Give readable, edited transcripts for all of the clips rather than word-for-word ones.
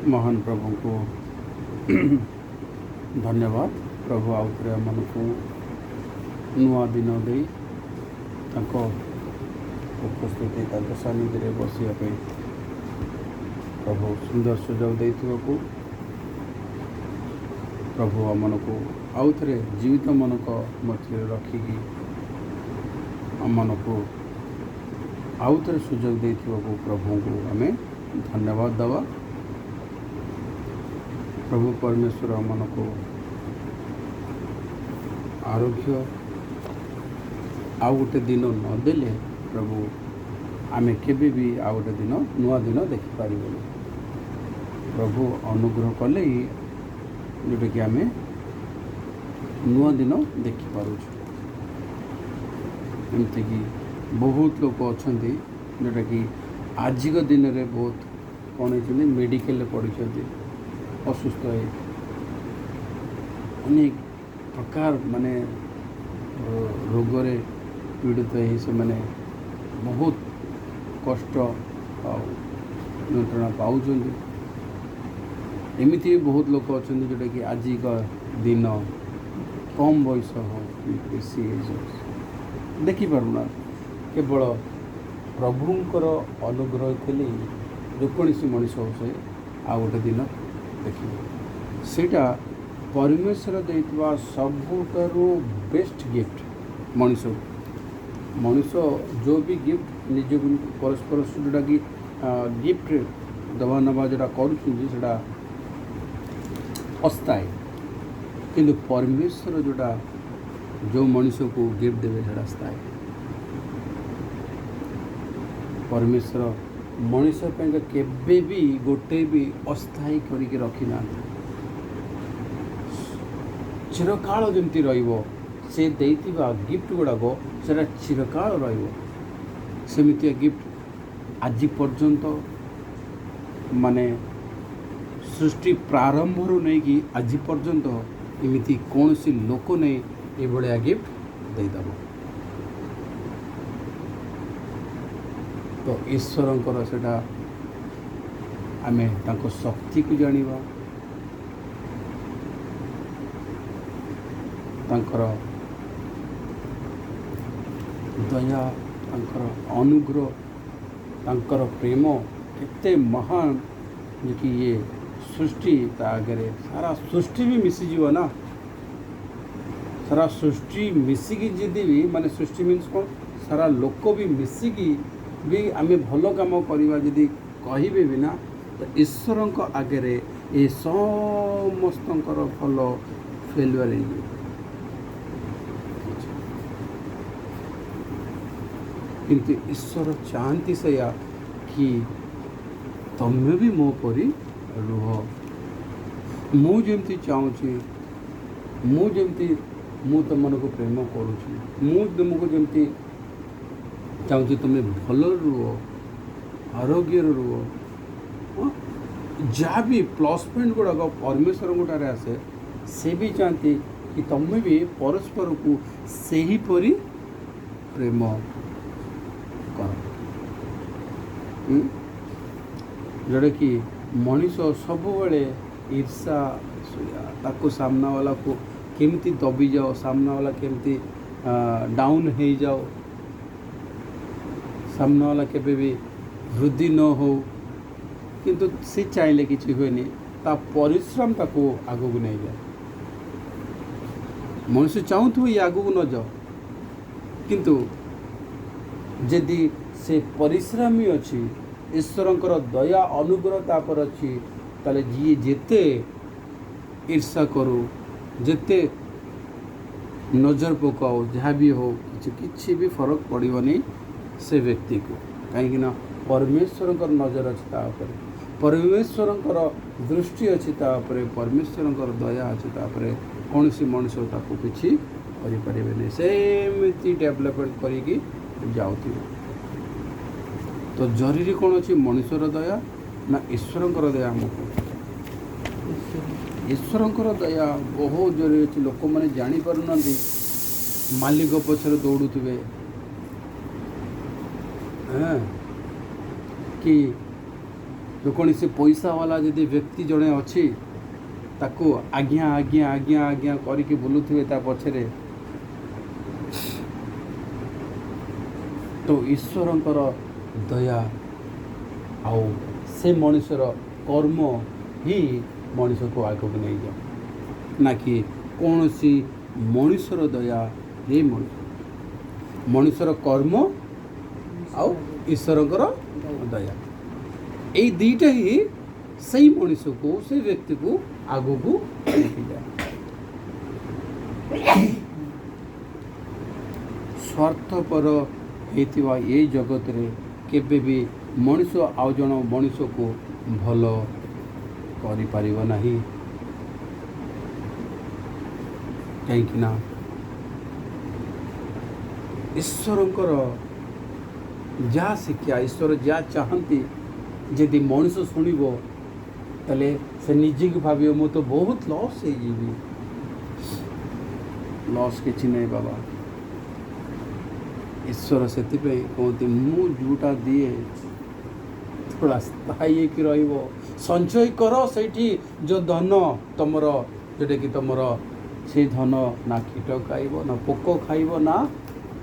महान प्रभु को धन्यवाद। प्रभु आउ थे मन को नुआ दिन दे उपस्थिति सानिध्य बसिया प्रभु सुंदर सुजोग देथिबा को प्रभु मन को आउ थे जीवित मन को मध्य रखिकी मन को आउ थे सुजोग देथिबा को प्रभु को आम धन्यवाद दवा। प्रभु परमेश्वर मन को आरोग्य आउ गोटे दिन नदेले प्रभु आमे केबे भी आउ गोटे दिन नुआ दिन देखिपर। प्रभु अनुग्रह कले ही जोटा कि आमे नुआ दिन देखिपार। एमती कि बहुत लोग अच्छा जोटा कि आज दिन में बहुत कौन मेडिकल पढ़ी असुस्थ है अनेक प्रकार माने रोगरे पीड़ित है से माने बहुत कष्ट यंत्रणा पाँच। एमती बहुत लोग अच्छा जोटा कि आज का दिन कम बयस हो बेसी देखिपारूना केवल प्रभुंकर अनुग्रह थे जेकोसी मनीष हो से आ गोटे दिन देखिए सेटा परमेश्वर देइतबा सबुठारु बेस्ट गिफ्ट मनीष मनीष जो भी गिफ्ट निज परस्पर जोटा कि गिफ्ट दवा नवा जोटा करा अस्थायी किंतु परमेश्वर जोटा जो मनीष को गिफ्ट देवे सेटा स्थायी। परमेश्वर मनीष केबे भी गोटे भी अस्थायी करके रखी ना चिरकाल जमती रहिबो से देइतिबा गिफ्ट गुड़ाक से चिरकाल रमितिया गिफ्ट आज पर्यंत माने सृष्टि प्रारंभ नहीं कि आज पर्यंत एमती कौन सी लोक नहीं ये भाया गिफ्ट देदेव। तो ईश्वर सेटा आमे ताको शक्ति को जानिबा तांकर दया तांकर अनुग्रह तांकर प्रेम केते महान जे कि ये सृष्टि आगे सारा सृष्टि भी मिसीजीव ना सारा सृष्टि मिसिकी जदि भी माने सृष्टि मीन्स कौन सारा लोक भी मिसिकी भी आमे भल काम करवा जदि कहिबे भी ना तो ईश्वर आगे ये समस्त फल फेलुआर किंतु ईश्वर चाहती सया कि तमें भी मो परी रुह मुझे चाहूँगी मुझे मु तुम मन को प्रेम करुँच तुमको जमती चाहूँगी तुम्हें भल रुह आरोग्य रुह जहाँ भी प्लस पॉइंट गुड़ाक परमेश्वर गोटारे आसे से भी चाहती कि तुम्हें भी परस्पर को से ही परी प्रेम कर जोटा कि मनीष सब ईर्षा ताको सामना वाला को केमती दबी जाओ सामना वाला केमती डाउन हो जाओ सामना वाला केबे भी वृद्धि न हो किंतु से चाहले किसी हुए ता परिश्रम ताको आगू को नहीं जाए। मनुष्य चाहूँ ये आगू को न जाओ किंतु जदि से परिश्रमी अच्छी ईश्वरंकर दया अनुग्रह तापर अच्छी ताले जी जेते ईर्षा करो जेते नजर पकाओ जहाँ भी हो किसी भी फरक पड़ोनी से व्यक्ति को कहीं परमेश्वर नजर अच्छी परमेश्वर दृष्टि अच्छी परमेश्वर दया अच्छी कौन सी मनुष्य ताको किसी करें सेमती डेवलपमेंट करी जाऊ। तो जरूरी कौन अच्छी मनुष्यर दया ना ईश्वर दया आमको ईश्वर दया बहुत जरूरी अच्छी लोक मैंने जापर ना मालिक पछरे दौड़ुवे कि ଯେକୌଣସି ପଇସାବାଲା ଯଦି ବ୍ୟକ୍ତି ଜଣେ ଅଛି ତାକୁ ଆଜ୍ଞା ଆଜ୍ଞା ଆଜ୍ଞା ଆଜ୍ଞା କରିକି ବୁଲୁଥିବେ ତା ପଛରେ, ତ ଈଶ୍ୱରଙ୍କର ଦୟା ଆଉ ସେ ମଣିଷର କର୍ମ ହିଁ ମଣିଷକୁ ଆଗକୁ ନେଇଯାଏ, ନା କି କୌଣସି ମଣିଷର ଦୟା ହିଁ ମଣିଷର କର୍ମ ଆଉ ଈଶ୍ୱରଙ୍କର ଦୟା, ଏଇ ଦୁଇଟା ହିଁ ସେଇ ମଣିଷକୁ ସେଇ ବ୍ୟକ୍ତିକୁ ଆଗକୁ ନେଇଯାଏ। ସ୍ୱାର୍ଥପର ହେଇଥିବା ଏଇ ଜଗତରେ କେବେ ବି ମଣିଷ ଆଉ ଜଣ ମଣିଷକୁ ଭଲ କରିପାରିବ ନାହିଁ, କାହିଁକି ନା ଈଶ୍ୱରଙ୍କର ଯାହା ଶିକ୍ଷା, ଈଶ୍ୱର ଯାହା ଚାହାନ୍ତି ଯଦି ମଣିଷ ଶୁଣିବ ତାହେଲେ ସେ ନିଜକୁ ଭାବିବ ମୁଁ ତ ବହୁତ ଲସ୍ ହେଇଯିବି। ଲସ୍ କିଛି ନାହିଁ ବାବା। ଈଶ୍ୱର ସେଥିପାଇଁ କୁହନ୍ତି ମୁଁ ଯେଉଁଟା ଦିଏ ଥୋଡ଼ା ସ୍ଥାୟୀ ହେଇକି ରହିବ, ସଞ୍ଚୟ କର ସେଇଠି ଯେଉଁ ଧନ ତୁମର, ଯେଉଁଟାକି ତୁମର ସେଇ ଧନ ନା କୀଟ ଖାଇବ, ନା ପୋକ ଖାଇବ, ନା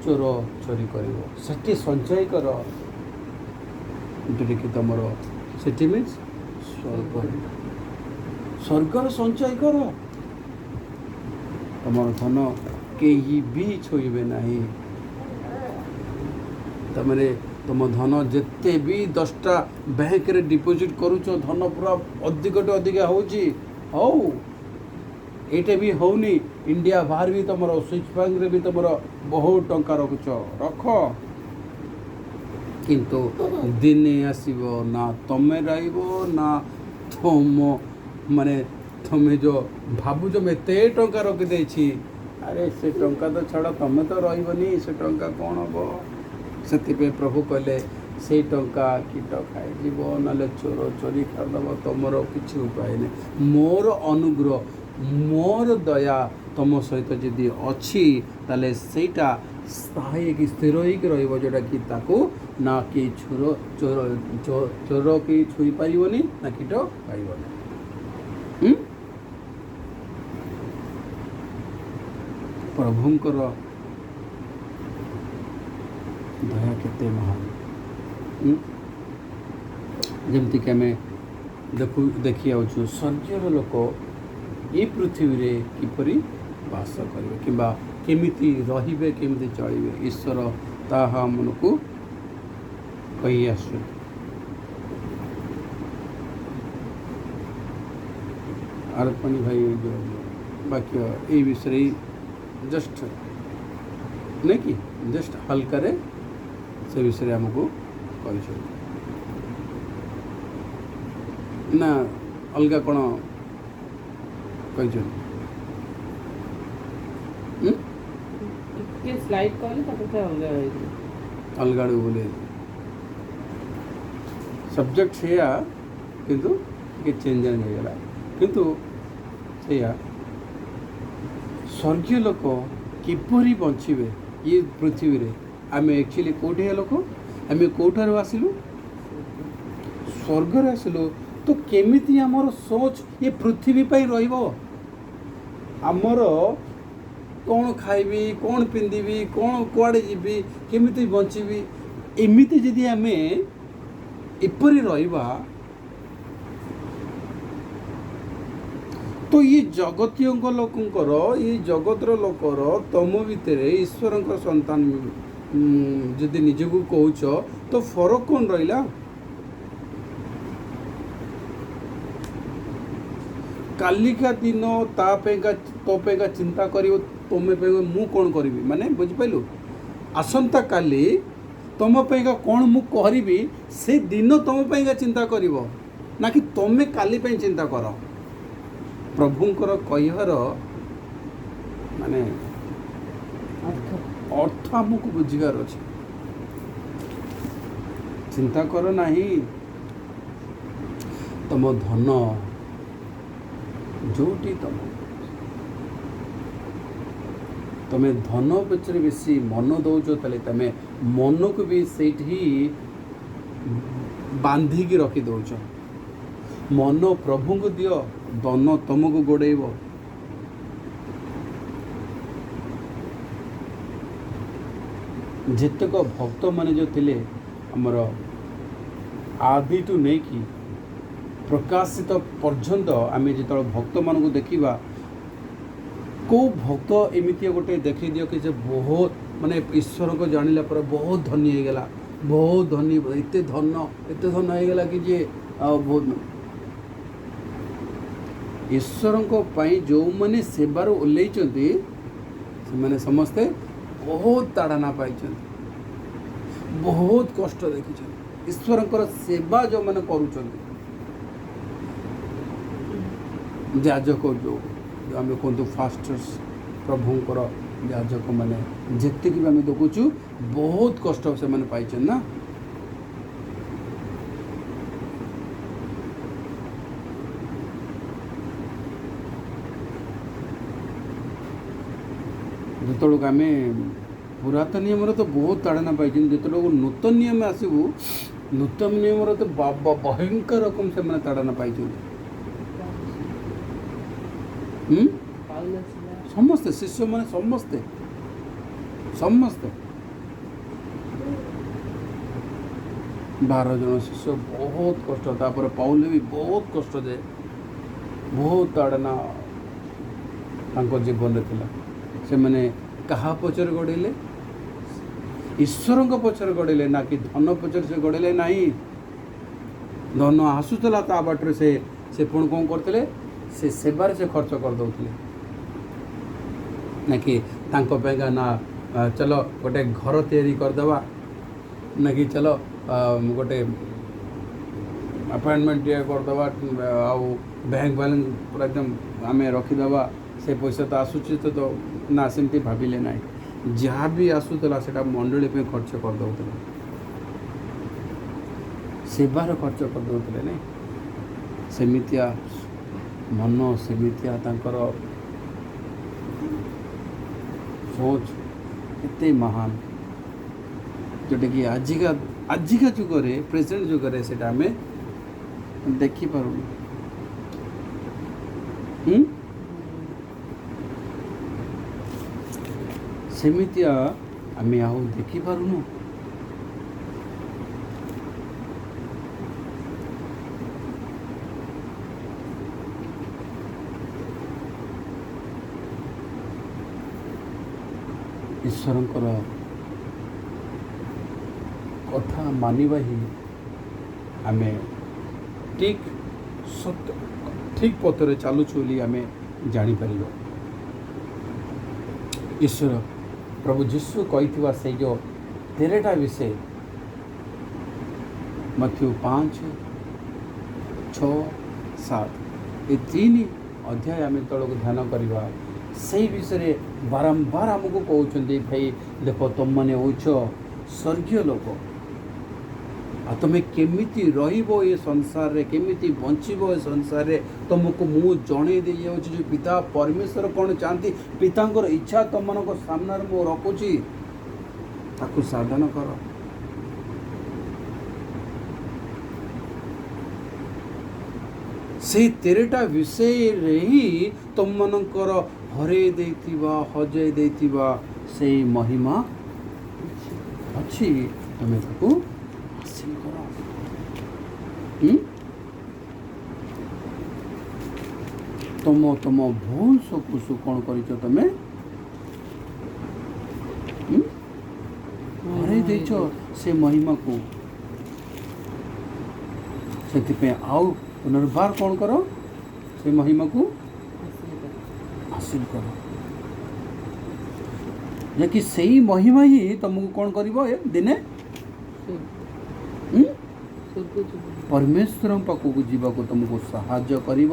ଚୋର ଚୋରି କରିବ, ସେଠି ସଞ୍ଚୟ କର, ଯେଉଁଟାକି ତୁମର ସେଠି ମିନ୍ସ ସ୍ୱର୍ଗର ସଞ୍ଚୟ କର, ତୁମର ଧନ କେହି ବି ଛୁଇଁବେ ନାହିଁ। ତାମାନେ ତୁମ ଧନ ଯେତେ ବି 10ଟା ବ୍ୟାଙ୍କରେ ଡିପୋଜିଟ୍ କରୁଛ, ଧନ ପୁରା ଅଧିକଠୁ ଅଧିକ ହେଉଛି, ହଉ ଏଇଟା ବି ହେଉନି, ଇଣ୍ଡିଆ ବାହାରେ ବି ତୁମର ସୁଇଚ୍ ବ୍ୟାଙ୍କରେ ବି ତୁମର ବହୁତ ଟଙ୍କା ରଖୁଛ, ରଖ, କିନ୍ତୁ ଦିନେ ଆସିବ ନା ତୁମେ ରହିବ ନା ମାନେ ତୁମେ ଯେଉଁ ଭାବୁଛ ମୁଁ ଏତେ ଟଙ୍କା ରଖିଦେଇଛି, ଆରେ ସେ ଟଙ୍କା ତ ଛାଡ଼, ତୁମେ ତ ରହିବନି, ସେ ଟଙ୍କା କ'ଣ ହେବ? ସେଥିପାଇଁ ପ୍ରଭୁ କହିଲେ ସେଇ ଟଙ୍କା କୀଟ ଖାଇଯିବ, ନହେଲେ ଚୋର ଚୋରି କରିଦେବ, ତୁମର କିଛି ଉପାୟ ନାହିଁ। ମୋର ଅନୁଗ୍ରହ, ମୋର ଦୟା ତୁମ ସହିତ ଯଦି ଅଛି ତାହେଲେ ସେଇଟା ସ୍ଥାୟୀ ହେଇକି ସ୍ଥିର ହେଇକି ରହିବ, ଯେଉଁଟାକି ତାକୁ ନା କେହି ଚୋର କେହି ଛୁଇଁ ପାରିବନି, ନା କୀଟ ଖାଇବନି। ପ୍ରଭୁଙ୍କର ଦୟା କେତେ ମହାନ। ଯେମିତିକି ଆମେ ଦେଖି ଯାଉଛୁ ସ୍ୱର୍ଗୀୟର ଲୋକ ଏ ପୃଥିବୀରେ କିପରି ବାସ କରିବେ କିମ୍ବା କେମିତି ରହିବେ, କେମିତି ଚଳିବେ, ଈଶ୍ୱର ତାହା ଆମକୁ କହି ଆସୁଛନ୍ତି। ଆରପଣି ଭାଇ ଯେଉଁ ବାକ୍ୟ ଏଇ ବିଷୟରେ ଜଷ୍ଟ ନାଇଁ କି ଜଷ୍ଟ ହାଲକାରେ ସେ ବିଷୟରେ ଆମକୁ କହିଛନ୍ତି ନା ଅଲଗା କ'ଣ କହିଛନ୍ତି? ଅଲଗା ଆଡ଼କୁ ବୋଲି ସବଜେକ୍ଟ ସେଇଆ, କିନ୍ତୁ ଟିକେ ଚେଞ୍ଜ ହେଇଗଲା, କିନ୍ତୁ ସେଇଆ ସ୍ୱର୍ଗୀୟ ଲୋକ କିପରି ବଞ୍ଚିବେ ଏ ପୃଥିବୀରେ। ଆମେ ଆକ୍ଚୁଆଲି କେଉଁଠିଆ ଲୋକ, ଆମେ କେଉଁଠାରୁ ଆସିଲୁ? ସ୍ୱର୍ଗରେ ଆସିଲୁ, ତ କେମିତି ଆମର ସୋଚ ଏ ପୃଥିବୀ ପାଇଁ ରହିବ? ଆମର କ'ଣ ଖାଇବି, କ'ଣ ପିନ୍ଧିବି, କ'ଣ କୁଆଡ଼େ ଯିବି, କେମିତି ବଞ୍ଚିବି, ଏମିତି ଯଦି ଆମେ ଏପରି ରହିବା ତ ଇଏ ଜଗତୀୟଙ୍କ ଲୋକଙ୍କର, ଇଏ ଜଗତର ଲୋକର ତମ ଭିତରେ ଈଶ୍ୱରଙ୍କ ସନ୍ତାନ ଯଦି ନିଜକୁ କହୁଛ ତ ଫରକ କ'ଣ ରହିଲା? କାଲିକା ଦିନ ତା ପାଇଁକା ତୋ ପାଇଁକା ଚିନ୍ତା କରିବ, ତୁମେ ପାଇଁକା ମୁଁ କ'ଣ କରିବି, ମାନେ ବୁଝିପାରିଲୁ? ଆସନ୍ତା କାଲି ତୁମ ପାଇଁକା କ'ଣ ମୁଁ କରିବି ସେ ଦିନ ତୁମ ପାଇଁକା ଚିନ୍ତା କରିବ, ନା କି ତୁମେ କାଲି ପାଇଁ ଚିନ୍ତା କର। ପ୍ରଭୁଙ୍କର କହିବାର ମାନେ ଅର୍ଥ ଆମକୁ ବୁଝିବାର ଅଛି। ଚିନ୍ତା କର ନାହିଁ ତୁମ ଧନ ଯେଉଁଠି ତୁମେ ଧନ ପଛରେ ବେଶୀ ମନ ଦେଉଛ, ତାହେଲେ ତୁମେ ମନକୁ ବି ସେଇଠି ବାନ୍ଧିକି ରଖିଦେଉଛ। ମନ ପ୍ରଭୁଙ୍କୁ ଦିଅ, ଧନ ତମକୁ ଗୋଡ଼େଇବ। ଯେତେକ ଭକ୍ତମାନେ ଯେଉଁ ଥିଲେ ଆମର ଆଦିଠୁ ନେଇକି ପ୍ରକାଶିତ ପର୍ଯ୍ୟନ୍ତ, ଆମେ ଯେତେବେଳେ ଭକ୍ତମାନଙ୍କୁ ଦେଖିବା, କେଉଁ ଭକ୍ତ ଏମିତି ଗୋଟେ ଦେଖେଇ ଦିଅ କି ଯେ ବହୁତ ମାନେ ଈଶ୍ୱରଙ୍କୁ ଜାଣିଲା ପରେ ବହୁତ ଧନୀ ହେଇଗଲା, ବହୁତ ଧନୀ, ଏତେ ଧନ ହେଇଗଲା କି ଯେ ବହୁତ। ଈଶ୍ୱରଙ୍କ ପାଇଁ ଯେଉଁମାନେ ସେବାରୁ ଓହ୍ଲେଇଛନ୍ତି ସେମାନେ ସମସ୍ତେ ବହୁତ ତାଡ଼ନା ପାଇଛନ୍ତି, ବହୁତ କଷ୍ଟ ଦେଖିଛନ୍ତି। ଈଶ୍ୱରଙ୍କର ସେବା ଯେଉଁମାନେ କରୁଛନ୍ତି, ଯାଜକ ଯେଉଁ ଆମେ କୁହନ୍ତୁ ଫାଷ୍ଟର୍ସ, ପ୍ରଭୁଙ୍କର ଯାଜକମାନେ, ଯେତିକି ବି ଆମେ ଦେଖୁଛୁ ବହୁତ କଷ୍ଟ ସେମାନେ ପାଇଛନ୍ତି ନା। ଯେତେବେଳକୁ ଆମେ ପୁରାତନ ନିୟମରେ ତ ବହୁତ ତାଡ଼ନା ପାଇଛନ୍ତି, ଯେତେବେଳକୁ ନୂତନ ନିୟମ ଆସିବୁ, ନୂତନ ନିୟମରେ ତ ଭୟଙ୍କର ରକମ ସେମାନେ ତାଡ଼ନା ପାଇଛନ୍ତି। ସମସ୍ତେ ଶିଷ୍ୟମାନେ ସମସ୍ତେ 12 ଜଣ ଶିଷ୍ୟ ବହୁତ କଷ୍ଟ, ତାପରେ ପାଉଲ ବି ବହୁତ କଷ୍ଟ ଯେ ବହୁତ ତାଡ଼ନା ତାଙ୍କ ଜୀବନରେ ଥିଲା। ସେମାନେ କାହା ପଛରେ ଗୋଡ଼େଇଲେ? ଈଶ୍ୱରଙ୍କ ପଛରେ ଗୋଡ଼େଇଲେ, ନା କି ଧନ ପଛରେ ସେ ଗୋଡ଼େଇଲେ ନାହିଁ। ଧନ ଆସୁଥିଲା ତା ବାଟରେ ସେ ପୁଣି କ'ଣ କରୁଥିଲେ? ସେ ସେବାରେ ସେ ଖର୍ଚ୍ଚ କରିଦେଉଥିଲେ। ନାକି ତାଙ୍କ ପାଇଁକା ନା ଚଲ ଗୋଟେ ଘର ତିଆରି କରିଦେବା, ନାକି ଚଲ ଗୋଟେ ଆପାର୍ଟମେଣ୍ଟ ତିଆରି କରିଦେବା, ଆଉ ବ୍ୟାଙ୍କ ବାଲାନ୍ସ ପୁରା ଏକଦମ ଆମେ ରଖିଦେବା, ସେ ପଇସା ତ ଆସୁଛି ତ ନା, ସେମିତି ଭାବିଲେ ନାହିଁ। ଯାହା ବି ଆସୁଥିଲା ସେଇଟା ମଣ୍ଡଳୀ ପାଇଁ ଖର୍ଚ୍ଚ କରିଦେଉଥିଲେ, ସେବାରେ ଖର୍ଚ୍ଚ କରିଦେଉଥିଲେ ନାଇଁ। ସେମିତିଆ ମନ, ସେମିତିଆ ତାଙ୍କର ସୋଚ ଏତେ ମହାନ, ଯେଉଁଟାକି ଆଜିକା ଯୁଗରେ, ପ୍ରେଜେଣ୍ଟ ଯୁଗରେ ସେଇଟା ଆମେ ଦେଖିପାରୁନୁ। ସେମିତିଆ ଆମେ ଆଉ ଦେଖିପାରୁନୁ। ଈଶ୍ୱରଙ୍କର କଥା ମାନିବା ହିଁ ଆମେ ଠିକ୍ ପଥରେ ଚାଲୁଛୁ ବୋଲି ଆମେ ଜାଣିପାରିବା। ଈଶ୍ୱର ପ୍ରଭୁ ଯୀଶୁ କହିଥିବା ସେଇ ଯେଉଁ 13ଟା ବିଷୟ, ମଥ୍ୟୁ 5, 6, 7 ଏ 3 ଅଧ୍ୟାୟ ଆମେ ତଳକୁ ଧ୍ୟାନ କରିବା, ସେଇ ବିଷୟରେ ବାରମ୍ବାର ଆମକୁ କହୁଛନ୍ତି, ଭାଇ ଦେଖ ତୁମମାନେ ହେଉଛ ସ୍ୱର୍ଗୀୟ ଲୋକ, ଆଉ ତୁମେ କେମିତି ରହିବ ଏ ସଂସାରରେ, କେମିତି ବଞ୍ଚିବ ଏ ସଂସାରରେ, ତୁମକୁ ମୁଁ ଜଣେଇ ଦେଇଯାଉଛି ଯେ ପିତା ପରମେଶ୍ୱର କ'ଣ ଚାହାନ୍ତି, ପିତାଙ୍କର ଇଚ୍ଛା ତୁମମାନଙ୍କ ସାମ୍ନାରେ ମୁଁ ରଖୁଛି, ତାକୁ ସାଧନ କର। ସେଇ 13ଟା ବିଷୟରେ ହିଁ ତୁମମାନଙ୍କର ହଜେଇ ଦେଇଥିବା ସେଇ ମହିମା ଅଛି, ତୁମେ ତାକୁ ହାସିଲ କର। ତମ ଭୁଲ ସବୁ କ'ଣ କରିଛ? ତୁମେ ହରେଇ ଦେଇଛ ସେ ମହିମାକୁ। ସେଥିପାଇଁ ଆଉ ପୁନର୍ବାର କ'ଣ କର? ସେ ମହିମାକୁ ହାସିଲ କର, ଯାକି ସେଇ ମହିମା ହିଁ ତୁମକୁ କ'ଣ କରିବ? ଦିନେ ପରମେଶ୍ୱରଙ୍କ ପାଖକୁ ଯିବାକୁ ତୁମକୁ ସାହାଯ୍ୟ କରିବ।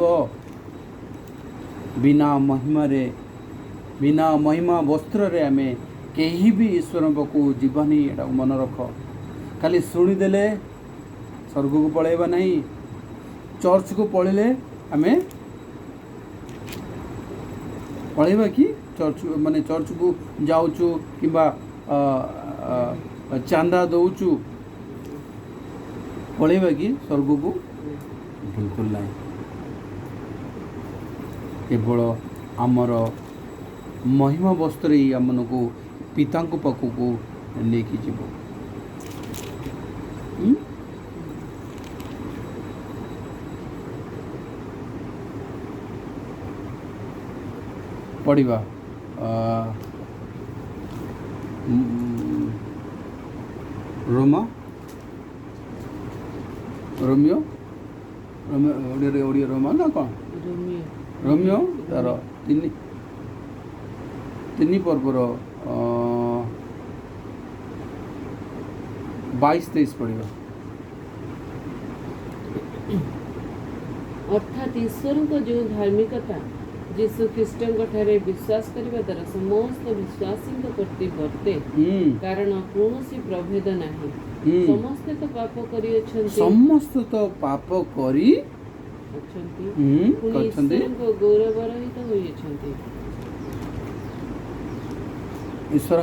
ବିନା ମହିମା ବସ୍ତ୍ରରେ ଆମେ କେହି ବି ଈଶ୍ୱରଙ୍କ ପାଖକୁ ଯିବାନି, ଏଟାକୁ ମନେ ରଖ। ଖାଲି ଶୁଣିଦେଲେ ସ୍ୱର୍ଗକୁ ପଳାଇବା ନାହିଁ। ଚର୍ଚ୍ଚକୁ ପଳେଇଲେ ଆମେ ପଳେଇବା କି? ଚର୍ଚ୍ଚକୁ ଯାଉଛୁ କିମ୍ବା ଚାନ୍ଦା ଦେଉଛୁ, ପଳେଇବା କି ସ୍ୱର୍ଗକୁ? बिल्कुल नहीं। केवल आमर महिमा वस्त्र ही आम को पिता पाखक लेकिन जीव। पढ़ा रोमा रोमियो रोमियो ओडिया रोमा ना कौन रोमियो तार तीन पर्वर 22-23 पढ़ा। अर्थात ईश्वर को जो धार्मिकता जीशु ख्रीस्ट विश्वास करने द्वारा समस्त विश्वासी प्रति वर्ते कारण कौन प्रभेद नहीं। समस्ते तो पाप करी समस्त तो पाप करी ईश्वर को गौरव रहित होइछन्ति। ईश्वर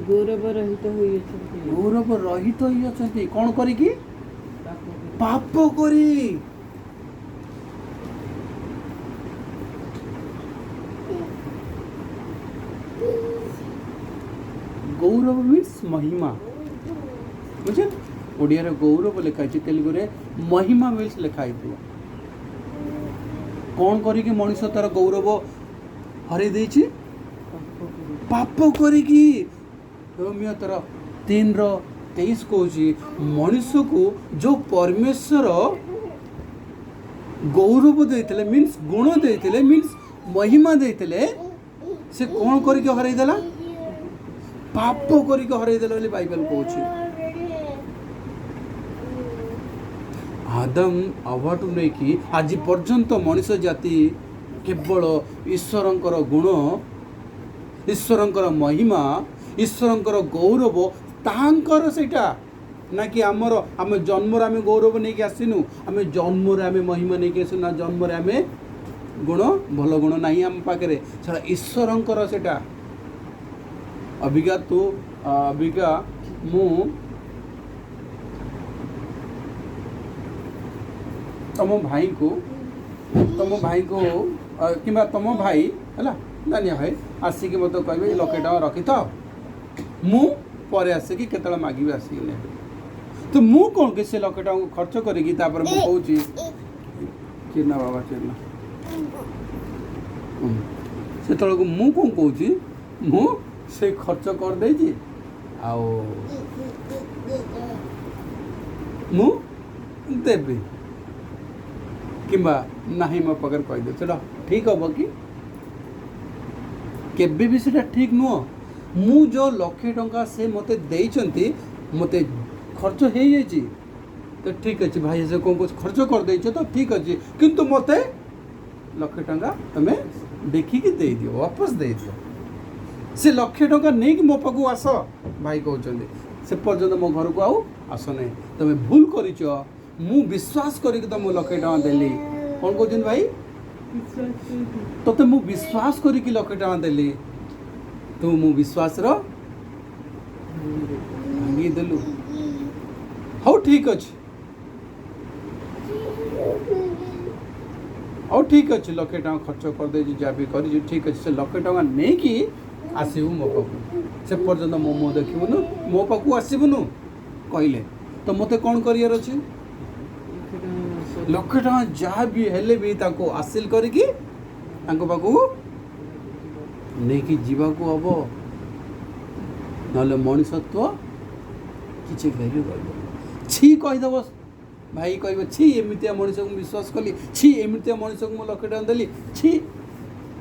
गौरव रहित होइछन्ति। गौरव रहित होइछन्ति कौन करी कि पाप करी। गौरव मीन्स महिमा बुझे। ओडिया रे गौरव लिखाई तेलुगु रे महिमा मीन्स लिखाई थी। कौन करी कि मनुष्य तार गौरव हरे देछि पाप करी कि। रोमियो तार 3:23 कहूँ मनुष्य को जो परमेश्वर गौरव देते मीन्स गुण देते मीन्स महिमा देते से कौन करी कि हरई देला पाप करी कि हरई देला बाइबल कहूँ। आदम आवाटू नहीं कि आज पर्यंत मनुष्य जाति केवल ईश्वरंकर गुण ईश्वरंकर महिमा ईश्वरंकर गौरव तांकर सेटा ना कि आमर आम जन्म आम गौरव नहीं कि आसीनु आम जन्म आम महिमा नहीं कि आसू ना जन्म आम गुण भल गुण नहीं आम पाखे से ईश्वरंकर सेटा। अबिका तू अबिका मु तुम भाई को कि तुम भाई है दानिया भाई आसिक मत कहे 1,00,000 टका रखी तो मु पर आसिक केतला मागिबी आसिक ने तो मु कौन कि से 1,00,000 टका खर्च करी तापर मु कहूँ चिन्ना बाबा चिन्ना से तक मु कौन कहूँ मु से खर्च कर दे आओ मु देवी किंबा नहीं मो पाखे कहीदे से ठीक हम कि केबे भी से ठीक नुह। मु जो 1,00,000 टंका से मते देइचंती मते खर्च हो जाइए तो ठीक अच्छे भाई से कौन खर्च कर देइछ तो ठीक अच्छे किंतु मते 1,00,000 टंका तुम्हें देखिकी दे दियो वापस दे दियो। से 1,00,000 टंका नहीं कि मो पाखु आस भाई कहते से पर्यंत मो घर को आउ आस ना तुम्हें भूल करिच मु विश्वास करी तुम 1,00,000 टका देली कौन कहते भाई तो मु विश्वास करी 1,00,000 टका देली तू मु विश्वास भांगी देलु हाँ ठीक अच्छे हाँ ठीक अच्छे 1,00,000 टका खर्च कर दे जहाँ भी कर ठीक अच्छे से 1,00,000 टका नहीं कि आसबू मो पाखु से पर्यंत मो मुँह देखुनु मो पाखु आसबुनु कहले तो मत कौन कर अच्छे 1,00,000 टका जहाँ भी हेले भी ताको हासिल करिकी पाखु नहीं कि जीवाकू हम ना मनुष्यत्व किसी वैल्यू कर छी कहीदेव भाई कह छी एमतिया मनुष्य को विश्वास कली छी एमतिया मनुष्य को 1,00,000 टका देली छी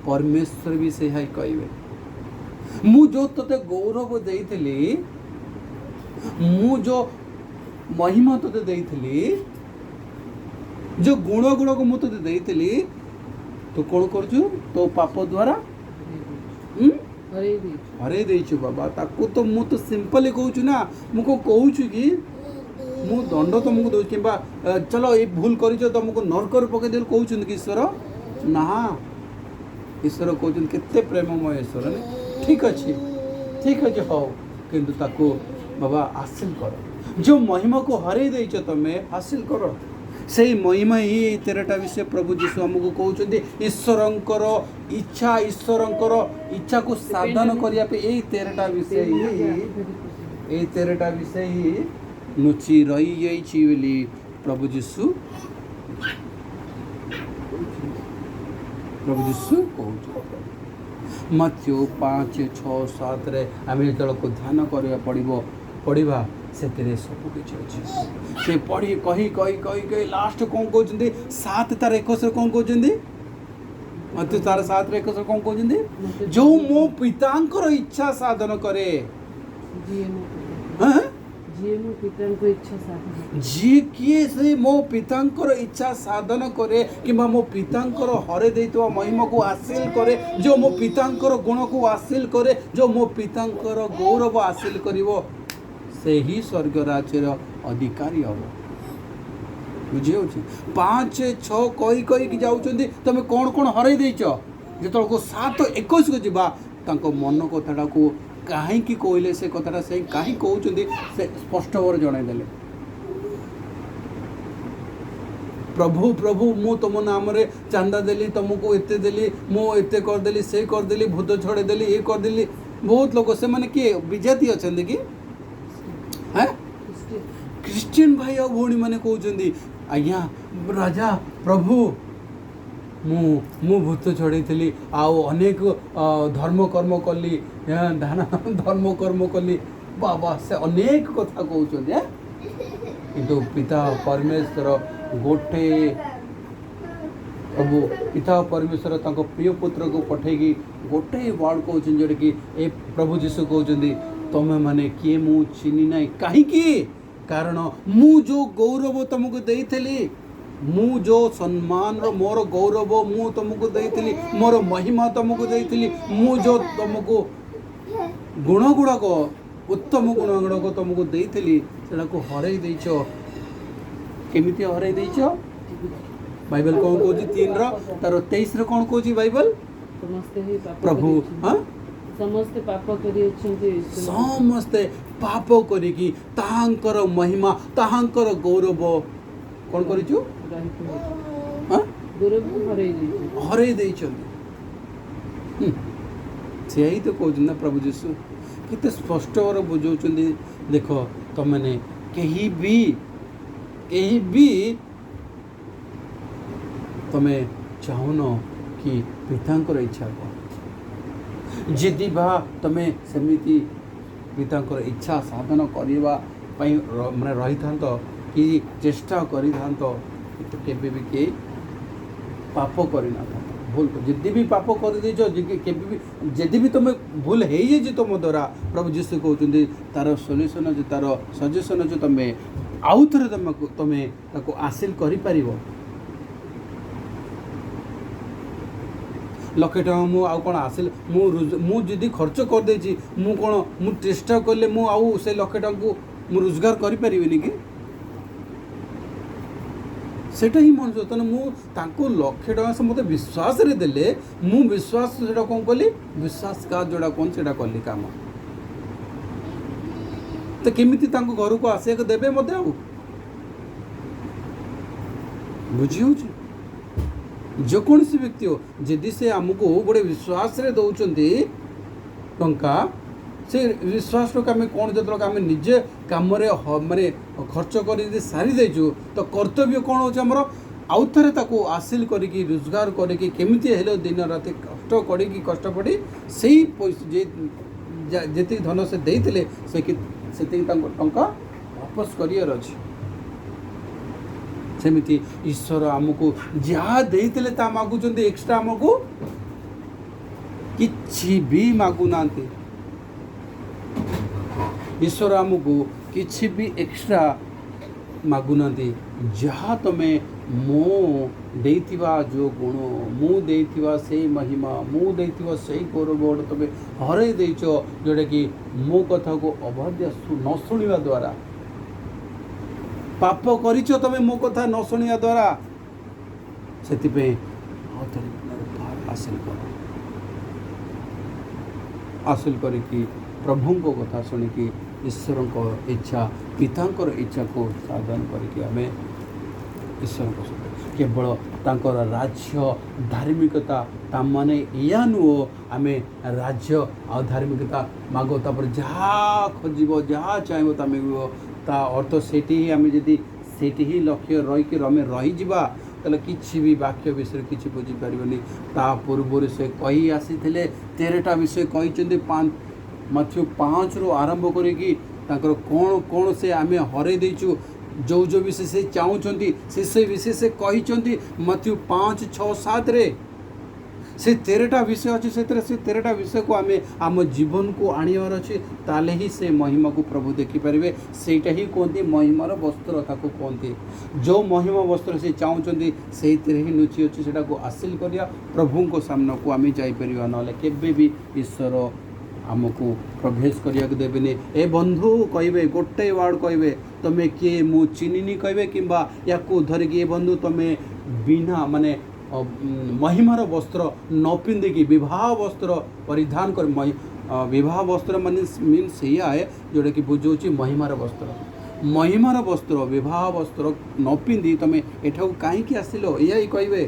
परमेश्वर भी से कहे मु जो तोते गौरव देइथिली मु जो महिमा तोते देइथिली जो गुण गुण को मुझे देइथिली तो कौन करछु तो पाप द्वारा हरे देइछु बाबा ताको तो मु तो सिंपली कहूछु ना मुको कहूछु कि मु दंड तुमको दउ किबा चलो ए भूल करिछ तुमको नरकर पके देल कहूछु कि ईश्वर ना ईश्वर कहउछन केते प्रेममय ईश्वर ने ठीक अच्छे हो किंतु ताको बाबा हासिल करो जो महिमा को हरे देइछ तमे हासिल करो से महिमा ही 13टा विषय प्रभु जीशु आमको कहते ईश्वरंकर इच्छा ईश्वरंकर इच्छा को साधन करने पे यही 13टा विषय ही 13टा विषय ही नुची रही जाइछि बोली प्रभु जीशु कहते मत्थ्यू 5, 6, 7 रे आम जो को ध्यान करवा पढ़ा से सब किसी अच्छे से पढ़ी कही कही कही कही लास्ट कौन कहते 7 तार 21 कौन कहते मत्थ्यू तार 7 रे 21 कौन कहते जो मो पितांकर इच्छा साधन करे जी किए से मो पितांकर इच्छा साधन करे कि मो पितांकर हरे देइतवा महिमा को हासिल करे जो मो पितांकर गुण को हासिल करे जो मो पितांकर गौरव हासिल करिवो से ही स्वर्ग राज्यर अधिकारी हम बुझी 5, 6 कही कही जाऊँच तुम कौन कौन हर देच जो को 7, 21 को जीवा मन कथाटा को कहीं कहले से कथाटा से कहीं कहते से स्पष्ट भाव जनईदे प्रभु प्रभु मु तुम नाम रे चांदा देली तुमको एते देली मु एते करदेली से करदेली भूत छड़ेदेली ये करदेली बहुत लोग से माने किए विजाती अच्छा कि क्रिश्चियन भाई और भौणी मैंने कहते आज्ञा राजा प्रभु मु भूत छड़े आउ अनेक धर्म कर्म कली दान धर्म कर्म कली बाबा से अनेक कथा कहते किंतु पिता परमेश्वर गोटे प्रभु पिता परमेश्वर तक प्रिय पुत्र को पठेगी गोटे वर्ड कहते जोटा कि ए प्रभु जीशु कहते तुम मैंने किए मु चिनी ना कहीं कारण मु जो गौरव तुमको देइथली मु जो सम्मान मोर गौरव मु तुमको देइथली मोर महिमा तुमको देइथली मु जो तुमको गुण गुड़ाक उत्तम गुण गुड़ाक तुमको देइथली सेटा को हरई देइछ केमिति हरई देइछ बाइबल कौन कहूँ 3 तार 23 कौन कहूँ बाइबल प्रभु हाँ समस्ते पाप करी समस्ते पाप करिकी ताहांकर महिमा ताहांकर गौरव कौन करिछु हरई देइछन्ति से ही तो कहते ना प्रभु जीशु केते स्पष्ट भाव बुझाउछन्ति देख तुम मैंने कहीं भी तुम्हें चाहून कि पितांकर इच्छा को जदि बा तुम सेमिति पितांकर इच्छा साधन करने माने रही था कि चेष्टा करी था तो केबे भी के पाप करना था भूल जदि भी पाप कर जदि भी तुम भूल है तुम द्वारा प्रभु जीशु कहते तार सल्यूशन अच्छे तार सजेसन अच्छे तुम आउ थे तुम हासिल कर लक्षे टका मु आउ कौन हासिल मुझे खर्च करदे मु कौन मु चेष्टा कले मु आउ से लक्षे टका को मु रोजगार करें कि सेटा ही मन तेना मुझे लक्षे टका से मत विश्वास रे देले मु विश्वास से कौन कली विश्वास का जोड़ा कौन से कली काम तो केमिति घर को आसिया देवे मत आउ बुझी हो जेकोसी व्यक्ति हो जदि से आमको गोटे विश्वास रे दौरान टंका से विश्वास आम कौन जो आम निजे कम माने खर्च कर सारी देचु तो कर्तव्य कौन हो आमर आउ थे हासिल करी रोजगार करी केमिति हेले दिन राति कष्ट करी कष्ट पड़ी से पैसा जी धन से देते से टंका वापस कर सेमिति ईश्वर आमको जहाँ देते ता मागुंट एक्सट्रा आमको किछि भी मागुना ईश्वर आमको किछि भी एक्सट्रा मागुना जहाँ तुम मो देइथिबा जो गुण मु देइथिबा से महिमा मु देइथिबा से गौरव तुम हरई देइछ जोटा कि मो कथा को अबाध्य न शुणा द्वारा पाप करिछ तमे मो कथा न शुणिया द्वारा से हासिल करी प्रभु को कथा शुणिकी ईश्वर इच्छा पिता इच्छा को साधन करके आमे ଈଶ୍ୱରଙ୍କ ସହିତ କେବଳ ତାଙ୍କର ରାଜ୍ୟ धार्मिकता ताने या नुह आम राज्य आ धार्मिकता माग तापर जहाँ खोज जहाँ चाहब ता मिल ता अर्थ से आम जदि से लक्ष्य रहीकि आम रहीजा ताले किसी भी वाक्य विषय किसी बुझीपारे ता पूर्व से कही आसी 13टा विषय कही मथ्यू 5 रु आरंभ करी कौन कौन से आम हर देचु जो जो विषय से चाहूँगी से विषय से कही मथ्यू 5, 6, 7 रे से 13टा विषय अच्छे से 13टा विषय को आम आम जीवन को आनिबार अच्छे ताले ही से महिमा को प्रभु देखिपारे सेटा ही कहते महिमार वस्त्र ताको कहते जो महिमा वस्त्र से चाहूँगी से ही लुचि अच्छे से हासिल करिया प्रभु को सामना को आम जापर ना केबे भी ईश्वर आमको प्रवेश करने देवेनि ए बंधु कहे गोटे वार्ड कहे तुम्हें किए मु चिन्हनी कहे कि या धरिकी ए बंधु तुम्हें बिना माने महिमार वस्त्र न पिंधिकी विवाह वस्त्र परिधान कर विवाह वस्त्र मीन्स या है जोटा कि बुझाऊँ महिमार वस्त्र विवाह वस्त्र न पिंधि तुम्हें एठा कहीं आसिल या कहे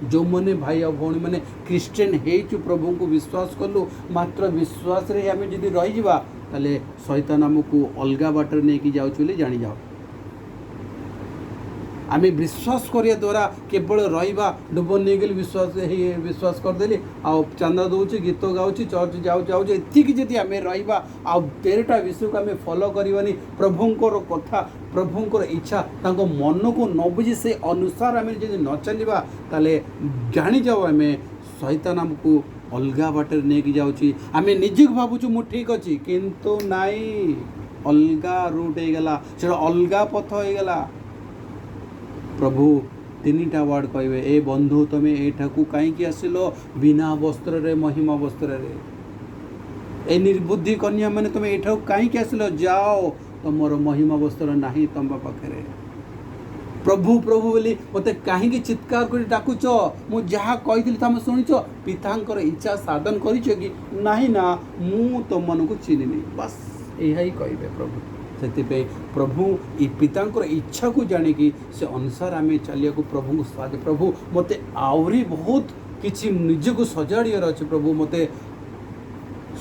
जो मैंने भाई और भौणी मैंने क्रिश्चियन हो प्रभु को विश्वास कलु मात्र विश्वास रे आम जदि रहीजा ताले शैतान आमको अलगा बाटर नहीं जाऊँ जानी जाओ आम विश्वास करने द्वारा केवल रहा डुबन नहीं गली विश्वास करदेली आ चांदा दूसरी गीत गाँची चर्च जाऊँ एतिक जदि आम रहा आ 13टा विषय को आम फॉलो करवानी प्रभुंर कथा प्रभुंर इच्छा तांको मन को न बुझी से अनुसार आम जब न चलवा ताले जानी जाओ आम शैतान आमको अलगा बाटर नहीं जाऊँगी आम निजे भावुँ मु ठीक अच्छी किंतु नाई अलगा रूट हो गला से अलगा पथ हो गला प्रभु 3टा वार्ड कहे ए बंधु तुम्हें एठा कहीं आसिल बिना वस्त्र रे महिमा वस्त्र रे ए निर्बुद्धि कन्या मैंने तुम्हें एठा कहीं आसिल जाओ तुमर महिमा वस्त्र नहीं तुम पाखे प्रभु प्रभु बोली मते कहीं चित्कार कर डाकुच मु जहाँ कही तुम शुणिच पितांकर इच्छा साधन कर कि नहीं ना मु तुम मन को चिन्हनी बस यही कहे प्रभु से प्रभु पितांकर इच्छा को जानिकी से अनुसार आम चलिया प्रभु को साथ प्रभु मते आहरी बहुत किसी निज को सजाड़ियार अच्छे प्रभु मते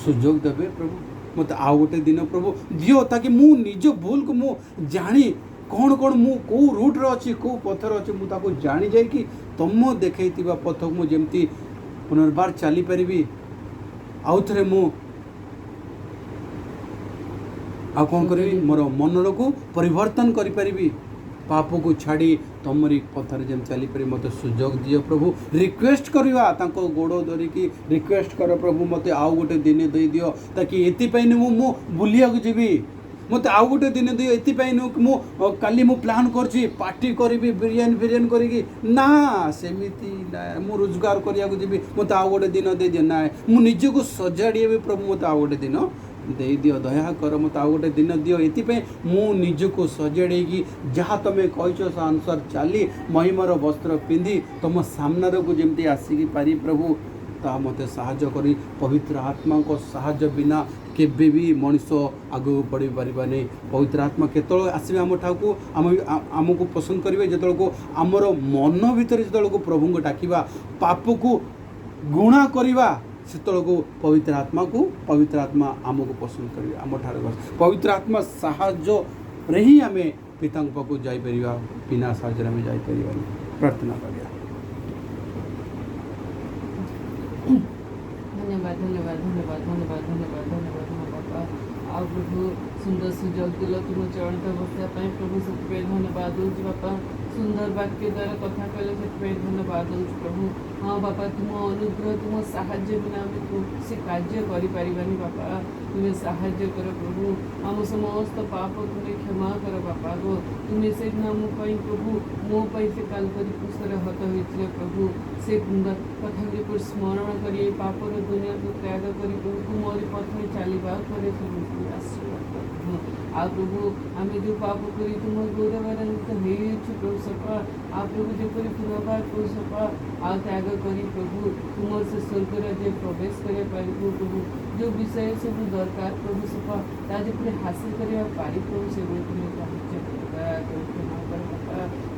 सुजोग देवे प्रभु मते आउ गोटे दिन प्रभु दियो ताकि मु निज भूल को मु जानी कौन कौन मु कौ रूट रे अच्छी कौ पथर अच्छी मुझे जानी जाए कि तुम देखई पथ को मुझे पुनर्बार चली पारि आउ थे मु आ कौन करी मोर मन को परिवर्तन करी पाप को छाड़ी तुमरी पथर जम चली पारि मत सुजोग दियो प्रभु रिक्वेस्ट करवा तांको गोड़ धरिकी रिक्वेस्ट कर प्रभु मते आउ गोटे दिन दे दियो ताकि एतिपाई मु बुलिया को जीवी मत आउ गोटे दिन दियो एतिपाई मु काली मु प्लान करछि पार्टी करी बिरियानी फिरियानी करी ना सेमिति ना मु रोजगार करिया को जीवी मत आउ गोटे दिन दे दियो ना मु निज को सजाड़ी प्रभु मत आउ गोटे दिन दे दियो दया कर मत आउ गोटे दिन दियो एतिपाई मु निज को सजाड़ी जहाँ तुम्हें कहीच से अनुसार चली महिमार वस्त्र पिंधि तुम सामनार को जमती आसिकी पारि प्रभु ता मते साहाଯ୍ୟ करी पवित्र आत्मा को साहाଯ୍य बिना केबे भी मनीष आगू बढ़ी पारिबा नहीं पवित्र आत्मा केतल आसबे आम ठाकू आमको पसंद करेंगे जो को आमर मन भितर जो प्रभु को डाकिबा पाप को गुणा करवा से को पवित्र आत्मा आमको पसंद करेंगे आम ठार पवित्र आत्मा साहाଯ୍य रे ही आम पिता पाखु जापर बिना साहाଯ୍य आम जापर प्रार्थना करिया। धन्यवाद धन्यवाद धन्यवाद धन्यवाद धन्यवाद धन्यवाद बापा आ प्रभु सुंदर सुजोग दिल तुम चरणत बसवाई प्रभु से धन्यवाद दूँ बापा सुंदर वाक्य द्वारा कथा कहले से धन्यवाद दूँ प्रभु हाँ बापा तुम अनुग्रह तुम साहाଯ୍य बिना आम से कार्य करें बापा तुम्हें साहाଯ୍य कर प्रभु आम समस्त पाप तुम्हें क्षमा कर बापा गो तुम्हें से दिन आमपाई प्रभु मो से कालकरी पुष्कर हत होते प्रभु से कथा को स्मरण कर पापर दुनिया को त्याग कर प्रभु तुम पथ में चलवा आशीर्वाद आ प्रभु आम जो पाप करी तुम गौरवान्वित हो प्रभु सपा आ प्रभु जपरी पुनर्बार प्रभु सपा आ त्याग करी प्रभु तुम से स्वर्ग राज्य प्रवेश कर प्रभु जो विषय सब दरकार प्रभु सपा जपरी हासिल करने पारि प्रभु से तुम्हें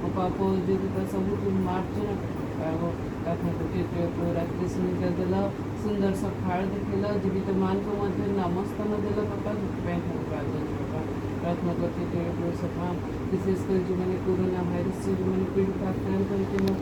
ମୋ ପାପ ଯୋଗ୍ୟତା ସବୁକୁ ମାର୍ଜନା କରିପାରିବ। ପ୍ରାର୍ଥନା କରୁଛି ପ୍ରିୟକୁ ରାତ୍ରି ସୁନିଦ୍ରା ଦେଲ, ସୁନ୍ଦର ସକାଳ ଦେଖେଇଲ, ଜୀବିତମାନଙ୍କ ମଧ୍ୟରେ ନାମସ୍ଥାନ ଦେଲ ବାପା, ସେଥିପାଇଁ ଧନ୍ୟବାଦ ଦେଉଛି ବାପା। ପ୍ରାର୍ଥନା କରୁଛି ପ୍ରିୟକୁ ସଫା, ବିଶେଷ କରି ଯେଉଁମାନେ କୋରୋନା ଭାଇରସ୍ ଯେଉଁମାନେ ପୀଡ଼ିତ ଆକ୍ରାନ୍ତ ହୋଇଛନ୍ତି